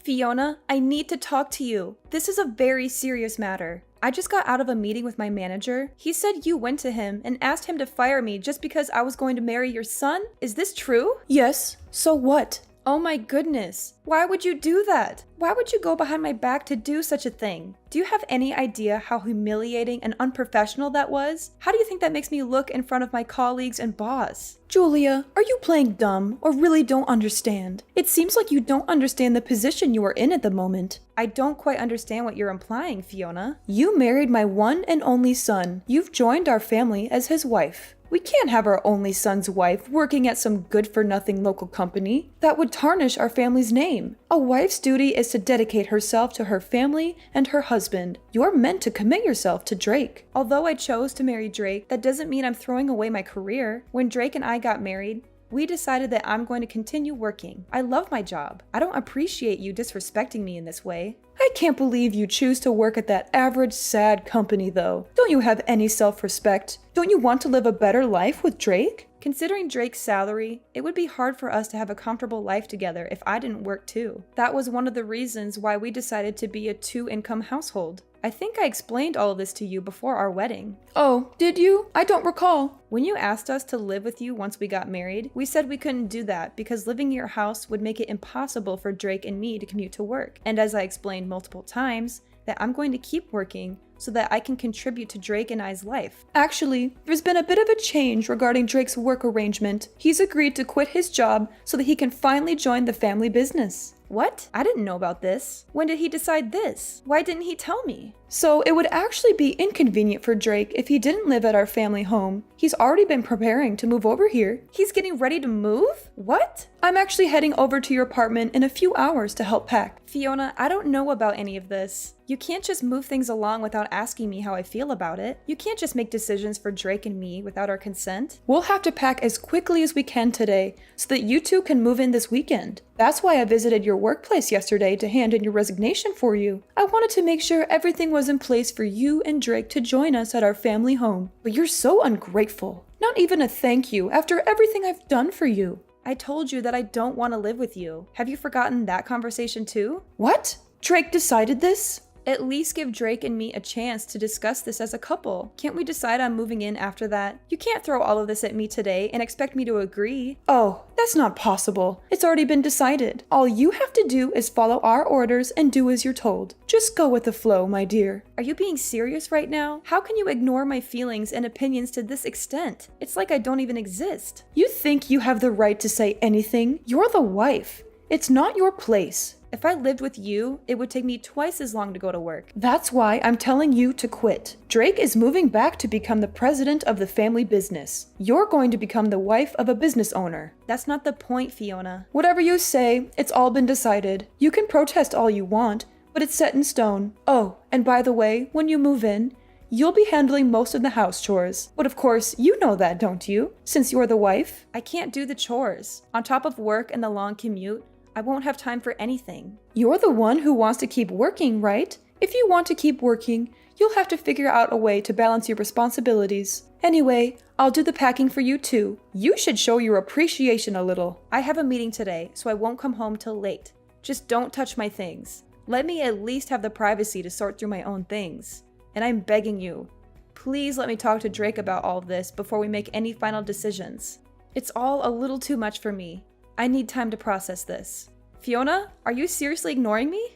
Fiona, I need to talk to you. This is a very serious matter. I just got out of a meeting with my manager. He said you went to him and asked him to fire me just because I was going to marry your son? Is this true? Yes. So what? Oh my goodness. Why would you do that? Why would you go behind my back to do such a thing? Do you have any idea how humiliating and unprofessional that was? How do you think that makes me look in front of my colleagues and boss? Julia, are you playing dumb or really don't understand? It seems like you don't understand the position you are in at the moment. I don't quite understand what you're implying, Fiona. You married my one and only son. You've joined our family as his wife. We can't have our only son's wife working at some good-for-nothing local company. That would tarnish our family's name. A wife's duty is to dedicate herself to her family and her husband. You're meant to commit yourself to Drake. Although I chose to marry Drake, that doesn't mean I'm throwing away my career. When Drake and I got married, we decided that I'm going to continue working. I love my job. I don't appreciate you disrespecting me in this way. I can't believe you choose to work at that average, sad company, though. Don't you have any self-respect? Don't you want to live a better life with Drake? Considering Drake's salary, it would be hard for us to have a comfortable life together if I didn't work too. That was one of the reasons why we decided to be a two-income household. I think I explained all of this to you before our wedding. Oh, did you? I don't recall. When you asked us to live with you once we got married, we said we couldn't do that because living in your house would make it impossible for Drake and me to commute to work. And as I explained multiple times, that I'm going to keep working so that I can contribute to Drake and I's life. Actually, there's been a bit of a change regarding Drake's work arrangement. He's agreed to quit his job so that he can finally join the family business. What? I didn't know about this. When did he decide this? Why didn't he tell me? So it would actually be inconvenient for Drake if he didn't live at our family home. He's already been preparing to move over here. He's getting ready to move? What? I'm actually heading over to your apartment in a few hours to help pack. Fiona, I don't know about any of this. You can't just move things along without asking me how I feel about it. You can't just make decisions for Drake and me without our consent. We'll have to pack as quickly as we can today so that you two can move in this weekend. That's why I visited your workplace yesterday to hand in your resignation for you. I wanted to make sure everything was in place for you and Drake to join us at our family home. But you're so ungrateful. Not even a thank you after everything I've done for you. I told you that I don't want to live with you. Have you forgotten that conversation too? What? Drake decided this? At least give Drake and me a chance to discuss this as a couple. Can't we decide on moving in after that? You can't throw all of this at me today and expect me to agree. Oh, that's not possible. It's already been decided. All you have to do is follow our orders and do as you're told. Just go with the flow, my dear. Are you being serious right now? How can you ignore my feelings and opinions to this extent? It's like I don't even exist. You think you have the right to say anything? You're the wife. It's not your place. If I lived with you, it would take me twice as long to go to work. That's why I'm telling you to quit. Drake is moving back to become the president of the family business. You're going to become the wife of a business owner. That's not the point, Fiona. Whatever you say, it's all been decided. You can protest all you want, but it's set in stone. Oh, and by the way, when you move in, you'll be handling most of the house chores. But of course, you know that, don't you? Since you're the wife. I can't do the chores. On top of work and the long commute, I won't have time for anything. You're the one who wants to keep working, right? If you want to keep working, you'll have to figure out a way to balance your responsibilities. Anyway, I'll do the packing for you too. You should show your appreciation a little. I have a meeting today, so I won't come home till late. Just don't touch my things. Let me at least have the privacy to sort through my own things. And I'm begging you, please let me talk to Drake about all of this before we make any final decisions. It's all a little too much for me. I need time to process this. Fiona, are you seriously ignoring me?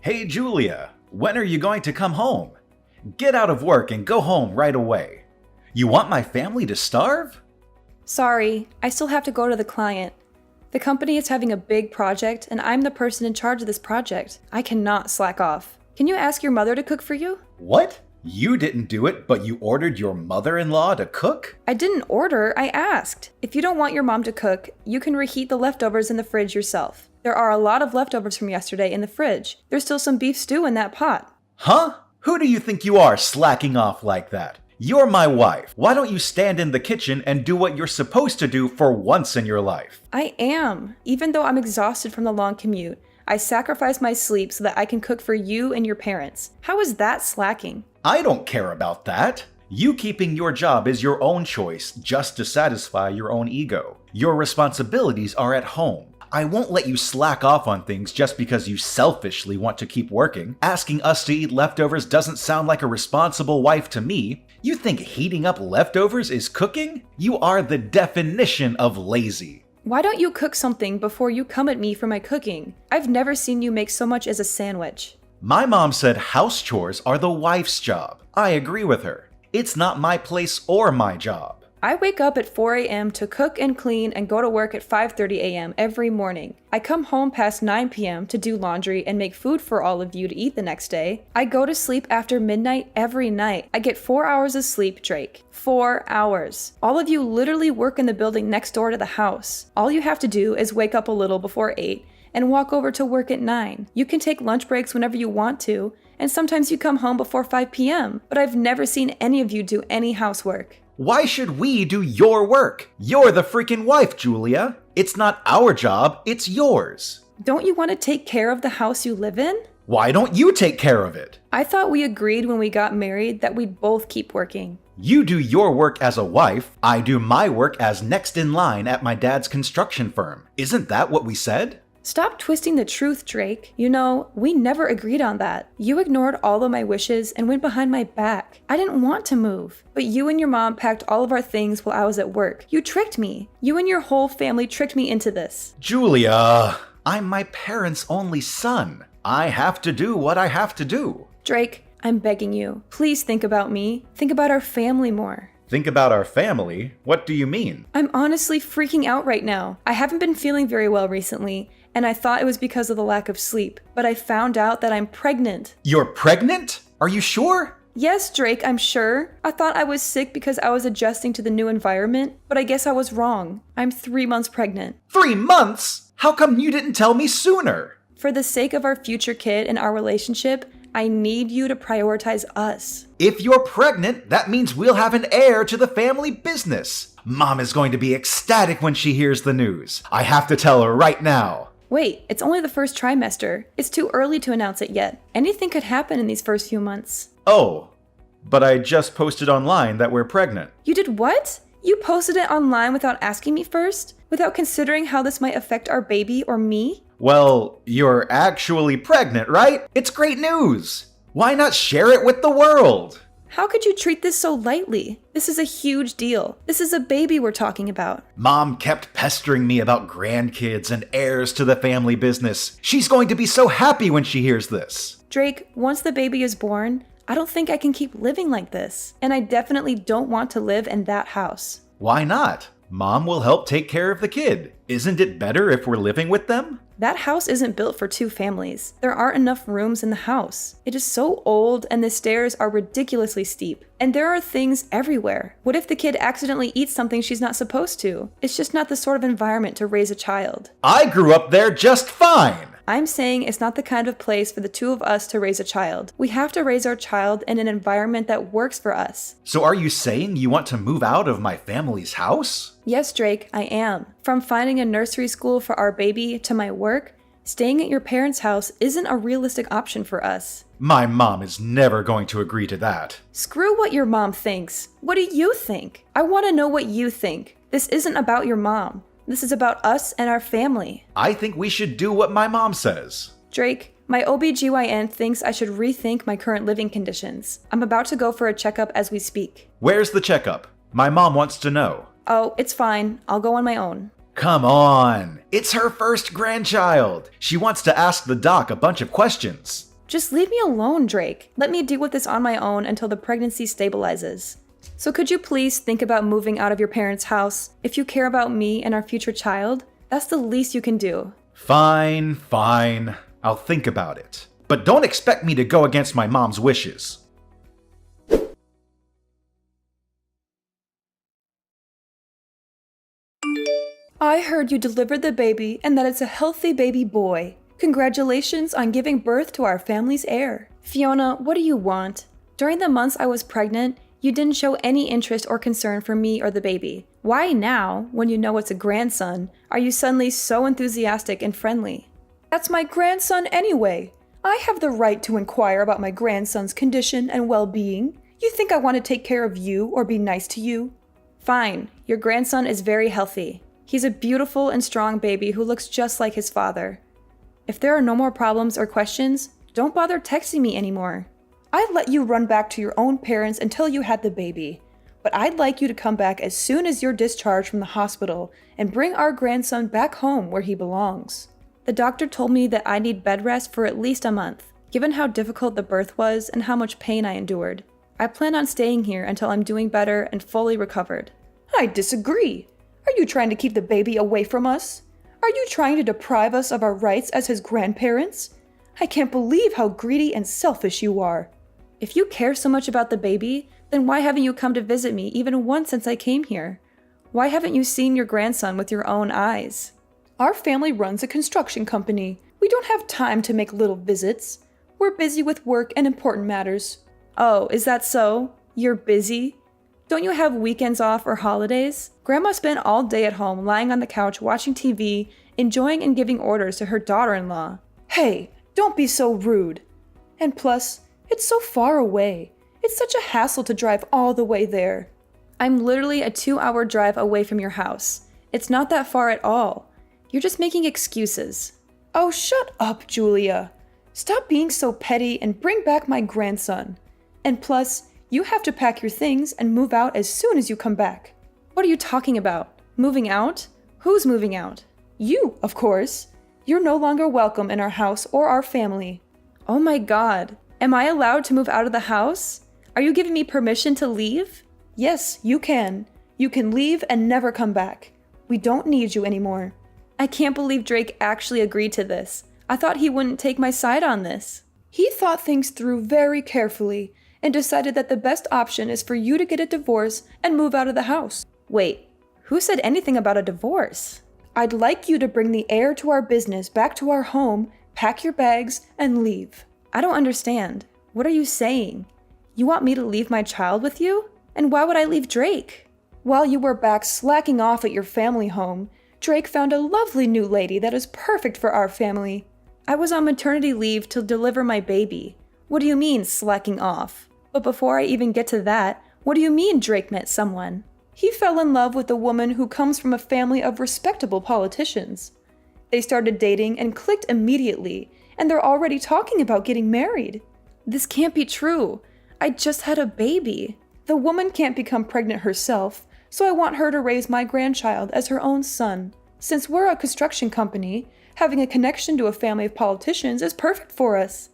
Hey Julia, when are you going to come home? Get out of work and go home right away. You want my family to starve? Sorry, I still have to go to the client. The company is having a big project and I'm the person in charge of this project. I cannot slack off. Can you ask your mother to cook for you? What? You didn't do it, but you ordered your mother-in-law to cook? I didn't order, I asked. If you don't want your mom to cook, you can reheat the leftovers in the fridge yourself. There are a lot of leftovers from yesterday in the fridge. There's still some beef stew in that pot. Huh? Who do you think you are slacking off like that? You're my wife. Why don't you stand in the kitchen and do what you're supposed to do for once in your life? I am. Even though I'm exhausted from the long commute, I sacrifice my sleep so that I can cook for you and your parents. How is that slacking? I don't care about that. You keeping your job is your own choice just to satisfy your own ego. Your responsibilities are at home. I won't let you slack off on things just because you selfishly want to keep working. Asking us to eat leftovers doesn't sound like a responsible wife to me. You think heating up leftovers is cooking? You are the definition of lazy. Why don't you cook something before you come at me for my cooking? I've never seen you make so much as a sandwich. My mom said house chores are the wife's job. I agree with her. It's not my place or my job. I wake up at 4 a.m. to cook and clean and go to work at 5:30 a.m. every morning. I come home past 9 p.m. to do laundry and make food for all of you to eat the next day. I go to sleep after midnight every night. I get 4 hours of sleep, Drake. 4 hours. All of you literally work in the building next door to the house. All you have to do is wake up a little before 8 and walk over to work at 9. You can take lunch breaks whenever you want to, and sometimes you come home before 5 p.m., but I've never seen any of you do any housework. Why should we do your work? You're the freaking wife, Julia. It's not our job, it's yours. Don't you want to take care of the house you live in? Why don't you take care of it? I thought we agreed when we got married that we'd both keep working. You do your work as a wife, I do my work as next in line at my dad's construction firm. Isn't that what we said? Stop twisting the truth, Drake. You know, we never agreed on that. You ignored all of my wishes and went behind my back. I didn't want to move, but you and your mom packed all of our things while I was at work. You tricked me. You and your whole family tricked me into this. Julia, I'm my parents' only son. I have to do what I have to do. Drake, I'm begging you. Please think about me. Think about our family more. Think about our family? What do you mean? I'm honestly freaking out right now. I haven't been feeling very well recently, and I thought it was because of the lack of sleep, but I found out that I'm pregnant. You're pregnant? Are you sure? Yes, Drake, I'm sure. I thought I was sick because I was adjusting to the new environment, but I guess I was wrong. I'm 3 months pregnant. 3 months? How come you didn't tell me sooner? For the sake of our future kid and our relationship, I need you to prioritize us. If you're pregnant, that means we'll have an heir to the family business. Mom is going to be ecstatic when she hears the news. I have to tell her right now. Wait, it's only the first trimester. It's too early to announce it yet. Anything could happen in these first few months. Oh, but I just posted online that we're pregnant. You did what? You posted it online without asking me first? Without considering how this might affect our baby or me? Well, you're actually pregnant, right? It's great news. Why not share it with the world? How could you treat this so lightly? This is a huge deal. This is a baby we're talking about. Mom kept pestering me about grandkids and heirs to the family business. She's going to be so happy when she hears this. Drake, once the baby is born, I don't think I can keep living like this. And I definitely don't want to live in that house. Why not? Mom will help take care of the kid. Isn't it better if we're living with them? That house isn't built for 2 families. There aren't enough rooms in the house. It is so old and the stairs are ridiculously steep. And there are things everywhere. What if the kid accidentally eats something she's not supposed to? It's just not the sort of environment to raise a child. I grew up there just fine. I'm saying it's not the kind of place for the 2 of us to raise a child. We have to raise our child in an environment that works for us. So are you saying you want to move out of my family's house? Yes, Drake, I am. From finding a nursery school for our baby to my work, staying at your parents' house isn't a realistic option for us. My mom is never going to agree to that. Screw what your mom thinks. What do you think? I want to know what you think. This isn't about your mom. This is about us and our family. I think we should do what my mom says. Drake, my OBGYN thinks I should rethink my current living conditions. I'm about to go for a checkup as we speak. Where's the checkup? My mom wants to know. Oh, it's fine. I'll go on my own. Come on. It's her first grandchild. She wants to ask the doc a bunch of questions. Just leave me alone, Drake. Let me deal with this on my own until the pregnancy stabilizes. So could you please think about moving out of your parents' house? If you care about me and our future child, that's the least you can do. Fine. I'll think about it. But don't expect me to go against my mom's wishes. I heard you delivered the baby and that it's a healthy baby boy. Congratulations on giving birth to our family's heir. Fiona, what do you want? During the months I was pregnant, you didn't show any interest or concern for me or the baby. Why now, when you know it's a grandson, are you suddenly so enthusiastic and friendly? That's my grandson anyway. I have the right to inquire about my grandson's condition and well-being. You think I want to take care of you or be nice to you? Fine, your grandson is very healthy. He's a beautiful and strong baby who looks just like his father. If there are no more problems or questions, don't bother texting me anymore. I'd let you run back to your own parents until you had the baby, but I'd like you to come back as soon as you're discharged from the hospital and bring our grandson back home where he belongs. The doctor told me that I need bed rest for at least a month, given how difficult the birth was and how much pain I endured. I plan on staying here until I'm doing better and fully recovered. I disagree. Are you trying to keep the baby away from us? Are you trying to deprive us of our rights as his grandparents? I can't believe how greedy and selfish you are. If you care so much about the baby, then why haven't you come to visit me even once since I came here? Why haven't you seen your grandson with your own eyes? Our family runs a construction company. We don't have time to make little visits. We're busy with work and important matters. Oh, is that so? You're busy? Don't you have weekends off or holidays? Grandma spent all day at home lying on the couch watching TV, enjoying and giving orders to her daughter-in-law. Hey, don't be so rude. And plus, it's so far away. It's such a hassle to drive all the way there. I'm literally a 2-hour drive away from your house. It's not that far at all. You're just making excuses. Oh, shut up, Julia. Stop being so petty and bring back my grandson. And plus, you have to pack your things and move out as soon as you come back. What are you talking about? Moving out? Who's moving out? You, of course. You're no longer welcome in our house or our family. Oh my God. Am I allowed to move out of the house? Are you giving me permission to leave? Yes, you can. You can leave and never come back. We don't need you anymore. I can't believe Drake actually agreed to this. I thought he wouldn't take my side on this. He thought things through very carefully and decided that the best option is for you to get a divorce and move out of the house. Wait, who said anything about a divorce? I'd like you to bring the heir to our business back to our home, pack your bags, and leave. I don't understand. What are you saying? You want me to leave my child with you? And why would I leave Drake? While you were back slacking off at your family home, Drake found a lovely new lady that is perfect for our family. I was on maternity leave to deliver my baby. What do you mean, slacking off? But before I even get to that, what do you mean Drake met someone? He fell in love with a woman who comes from a family of respectable politicians. They started dating and clicked immediately, and they're already talking about getting married. This can't be true. I just had a baby. The woman can't become pregnant herself, so I want her to raise my grandchild as her own son. Since we're a construction company, having a connection to a family of politicians is perfect for us.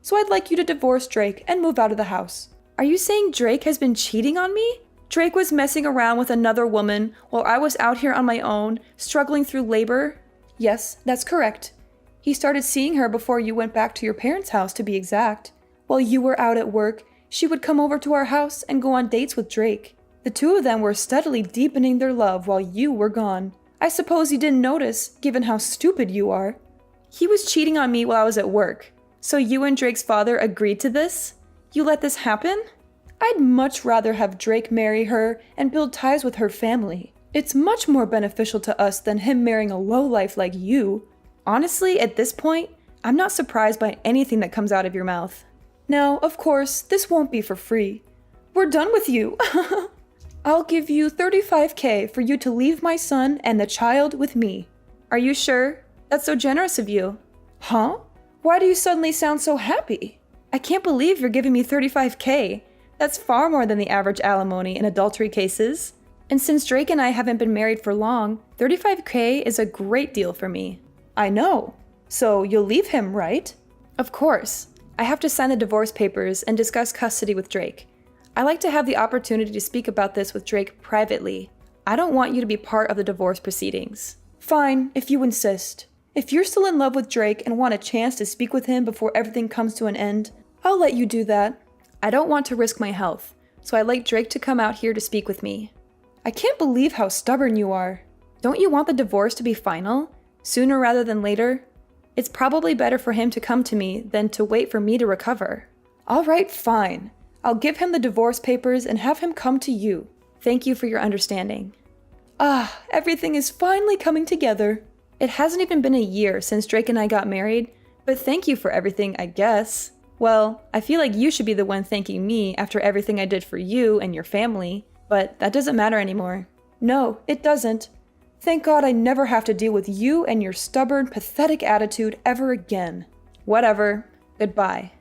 So I'd like you to divorce Drake and move out of the house. Are you saying Drake has been cheating on me? Drake was messing around with another woman while I was out here on my own, struggling through labor? Yes, that's correct. He started seeing her before you went back to your parents' house, to be exact. While you were out at work, she would come over to our house and go on dates with Drake. The two of them were steadily deepening their love while you were gone. I suppose you didn't notice, given how stupid you are. He was cheating on me while I was at work. So you and Drake's father agreed to this? You let this happen? I'd much rather have Drake marry her and build ties with her family. It's much more beneficial to us than him marrying a lowlife like you. Honestly, at this point, I'm not surprised by anything that comes out of your mouth. Now, of course, this won't be for free. We're done with you. I'll give you $35,000 for you to leave my son and the child with me. Are you sure? That's so generous of you. Huh? Why do you suddenly sound so happy? I can't believe you're giving me $35,000. That's far more than the average alimony in adultery cases. And since Drake and I haven't been married for long, $35,000 is a great deal for me. I know. So you'll leave him, right? Of course. I have to sign the divorce papers and discuss custody with Drake. I like to have the opportunity to speak about this with Drake privately. I don't want you to be part of the divorce proceedings. Fine, if you insist. If you're still in love with Drake and want a chance to speak with him before everything comes to an end, I'll let you do that. I don't want to risk my health, so I'd like Drake to come out here to speak with me. I can't believe how stubborn you are. Don't you want the divorce to be final? Sooner rather than later? It's probably better for him to come to me than to wait for me to recover. All right, fine. I'll give him the divorce papers and have him come to you. Thank you for your understanding. Ah, everything is finally coming together. It hasn't even been a year since Drake and I got married, but thank you for everything, I guess. Well, I feel like you should be the one thanking me after everything I did for you and your family, but that doesn't matter anymore. No, it doesn't. Thank God I never have to deal with you and your stubborn, pathetic attitude ever again. Whatever. Goodbye.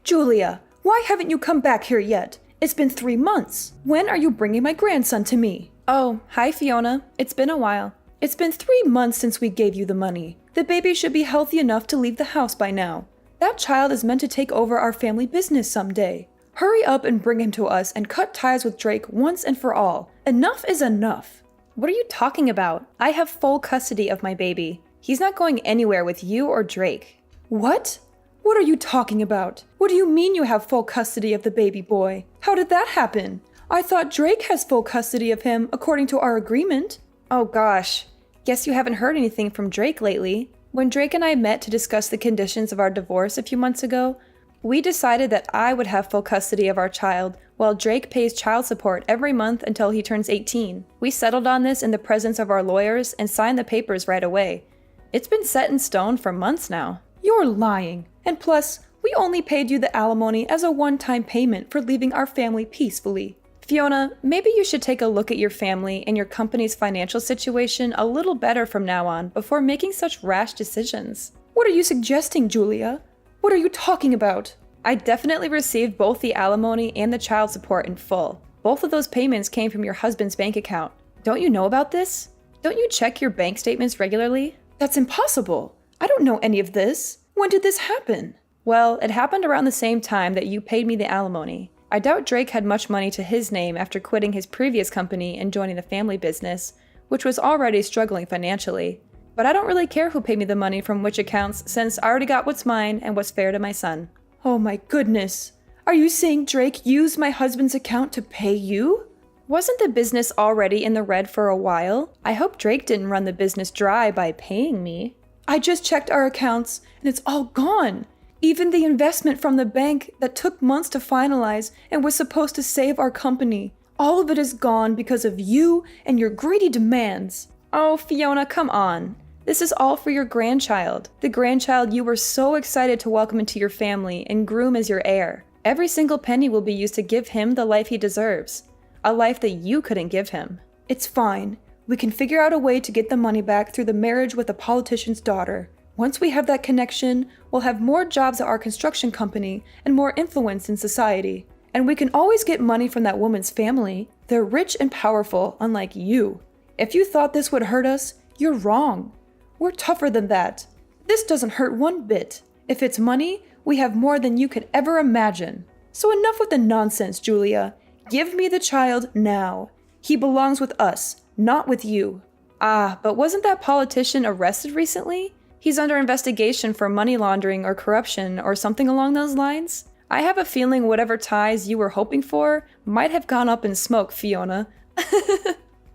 Julia, why haven't you come back here yet? It's been 3 months. When are you bringing my grandson to me? Oh, hi Fiona. It's been a while. It's been 3 months since we gave you the money. The baby should be healthy enough to leave the house by now. That child is meant to take over our family business someday. Hurry up and bring him to us and cut ties with Drake once and for all. Enough is enough. What are you talking about? I have full custody of my baby. He's not going anywhere with you or Drake. What? What are you talking about? What do you mean you have full custody of the baby boy? How did that happen? I thought Drake has full custody of him according to our agreement. Oh gosh. Guess you haven't heard anything from Drake lately. When Drake and I met to discuss the conditions of our divorce a few months ago, we decided that I would have full custody of our child while Drake pays child support every month until he turns 18. We settled on this in the presence of our lawyers and signed the papers right away. It's been set in stone for months now. You're lying. And plus, we only paid you the alimony as a one-time payment for leaving our family peacefully. Fiona, maybe you should take a look at your family and your company's financial situation a little better from now on before making such rash decisions. What are you suggesting, Julia? What are you talking about? I definitely received both the alimony and the child support in full. Both of those payments came from your husband's bank account. Don't you know about this? Don't you check your bank statements regularly? That's impossible. I don't know any of this. When did this happen? Well, it happened around the same time that you paid me the alimony. I doubt Drake had much money to his name after quitting his previous company and joining the family business, which was already struggling financially. But I don't really care who paid me the money from which accounts since I already got what's mine and what's fair to my son. Oh my goodness. Are you saying Drake used my husband's account to pay you? Wasn't the business already in the red for a while? I hope Drake didn't run the business dry by paying me. I just checked our accounts and it's all gone. Even the investment from the bank that took months to finalize and was supposed to save our company. All of it is gone because of you and your greedy demands. Oh, Fiona, come on. This is all for your grandchild. The grandchild you were so excited to welcome into your family and groom as your heir. Every single penny will be used to give him the life he deserves. A life that you couldn't give him. It's fine. We can figure out a way to get the money back through the marriage with a politician's daughter. Once we have that connection, we'll have more jobs at our construction company and more influence in society. And we can always get money from that woman's family. They're rich and powerful, unlike you. If you thought this would hurt us, you're wrong. We're tougher than that. This doesn't hurt one bit. If it's money, we have more than you could ever imagine. So enough with the nonsense, Julia. Give me the child now. He belongs with us, not with you. Ah, but wasn't that politician arrested recently? He's under investigation for money laundering or corruption or something along those lines. I have a feeling whatever ties you were hoping for might have gone up in smoke, Fiona.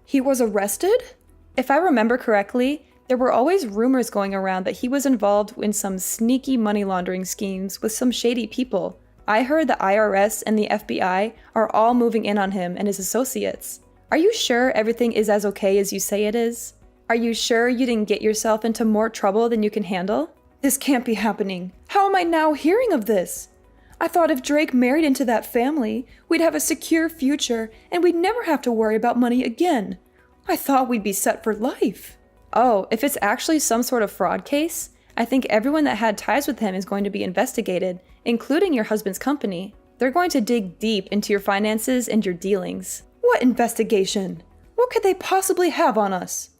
He was arrested? If I remember correctly, there were always rumors going around that he was involved in some sneaky money laundering schemes with some shady people. I heard the IRS and the FBI are all moving in on him and his associates. Are you sure everything is as okay as you say it is? Are you sure you didn't get yourself into more trouble than you can handle? This can't be happening. How am I now hearing of this? I thought if Drake married into that family, we'd have a secure future and we'd never have to worry about money again. I thought we'd be set for life. Oh, if it's actually some sort of fraud case, I think everyone that had ties with him is going to be investigated, including your husband's company. They're going to dig deep into your finances and your dealings. What investigation? What could they possibly have on us?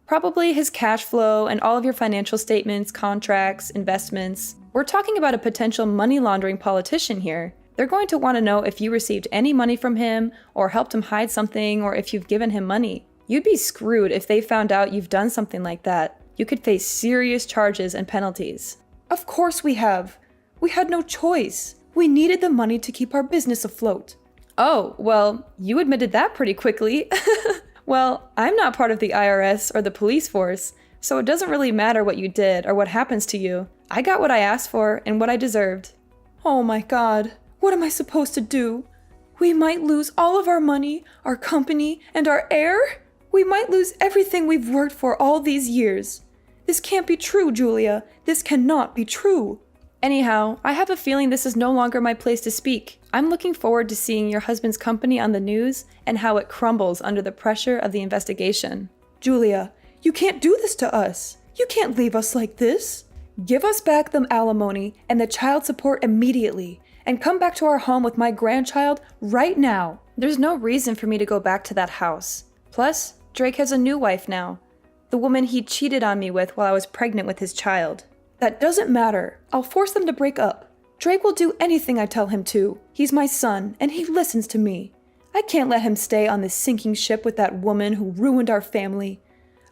Probably his cash flow and all of your financial statements, contracts, investments. We're talking about a potential money laundering politician here. They're going to want to know if you received any money from him or helped him hide something or if you've given him money. You'd be screwed if they found out you've done something like that. You could face serious charges and penalties. Of course we have. We had no choice. We needed the money to keep our business afloat. Oh, well, you admitted that pretty quickly. Well, I'm not part of the IRS or the police force, so it doesn't really matter what you did or what happens to you. I got what I asked for and what I deserved. Oh my God, what am I supposed to do? We might lose all of our money, our company, and our heir. We might lose everything we've worked for all these years. This can't be true, Julia. This cannot be true. Anyhow, I have a feeling this is no longer my place to speak. I'm looking forward to seeing your husband's company on the news and how it crumbles under the pressure of the investigation. Julia, you can't do this to us. You can't leave us like this. Give us back the alimony and the child support immediately, and come back to our home with my grandchild right now. There's no reason for me to go back to that house. Plus, Drake has a new wife now. The woman he cheated on me with while I was pregnant with his child. That doesn't matter. I'll force them to break up. Drake will do anything I tell him to. He's my son, and he listens to me. I can't let him stay on this sinking ship with that woman who ruined our family.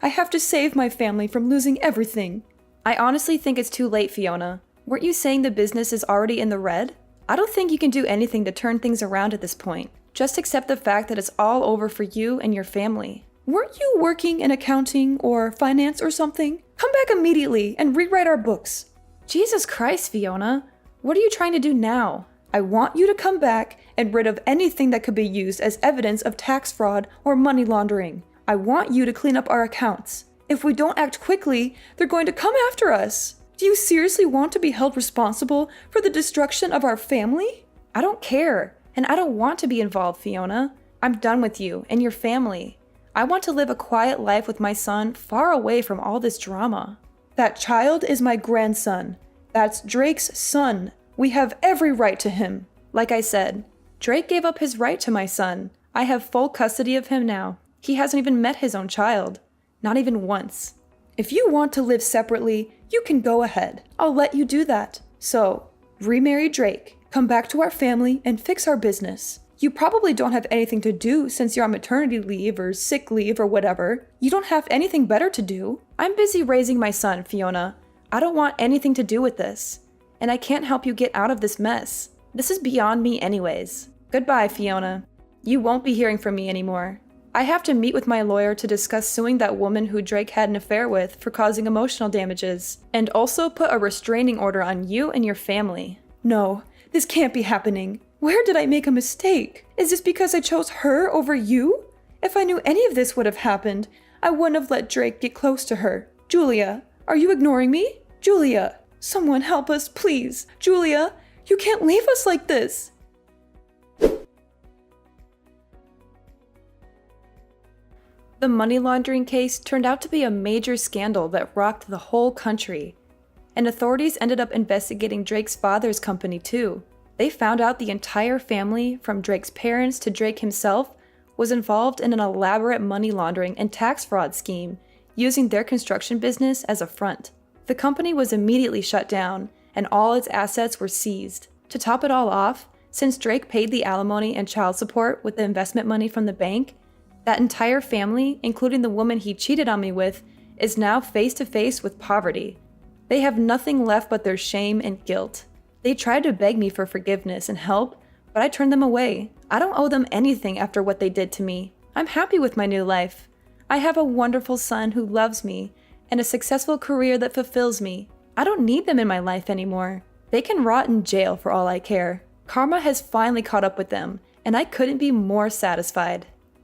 I have to save my family from losing everything. I honestly think it's too late, Fiona. Weren't you saying the business is already in the red? I don't think you can do anything to turn things around at this point. Just accept the fact that it's all over for you and your family. Weren't you working in accounting or finance or something? Come back immediately and rewrite our books. Jesus Christ, Fiona. What are you trying to do now? I want you to come back and rid of anything that could be used as evidence of tax fraud or money laundering. I want you to clean up our accounts. If we don't act quickly, they're going to come after us. Do you seriously want to be held responsible for the destruction of our family? I don't care, and I don't want to be involved, Fiona. I'm done with you and your family. I want to live a quiet life with my son far away from all this drama. That child is my grandson. That's Drake's son. We have every right to him. Like I said, Drake gave up his right to my son. I have full custody of him now. He hasn't even met his own child. Not even once. If you want to live separately, you can go ahead. I'll let you do that. So, remarry Drake, come back to our family, and fix our business. You probably don't have anything to do since you're on maternity leave or sick leave or whatever. You don't have anything better to do. I'm busy raising my son, Fiona. I don't want anything to do with this. And I can't help you get out of this mess. This is beyond me anyways. Goodbye, Fiona. You won't be hearing from me anymore. I have to meet with my lawyer to discuss suing that woman who Drake had an affair with for causing emotional damages, and also put a restraining order on you and your family. No, this can't be happening. Where did I make a mistake? Is this because I chose her over you? If I knew any of this would have happened, I wouldn't have let Drake get close to her. Julia, are you ignoring me? Julia, someone help us, please. Julia, you can't leave us like this. The money laundering case turned out to be a major scandal that rocked the whole country. And authorities ended up investigating Drake's father's company too. They found out the entire family, from Drake's parents to Drake himself, was involved in an elaborate money laundering and tax fraud scheme, using their construction business as a front. The company was immediately shut down, and all its assets were seized. To top it all off, since Drake paid the alimony and child support with the investment money from the bank, that entire family, including the woman he cheated on me with, is now face to face with poverty. They have nothing left but their shame and guilt. They tried to beg me for forgiveness and help, but I turned them away. I don't owe them anything after what they did to me. I'm happy with my new life. I have a wonderful son who loves me and a successful career that fulfills me. I don't need them in my life anymore. They can rot in jail for all I care. Karma has finally caught up with them, and I couldn't be more satisfied.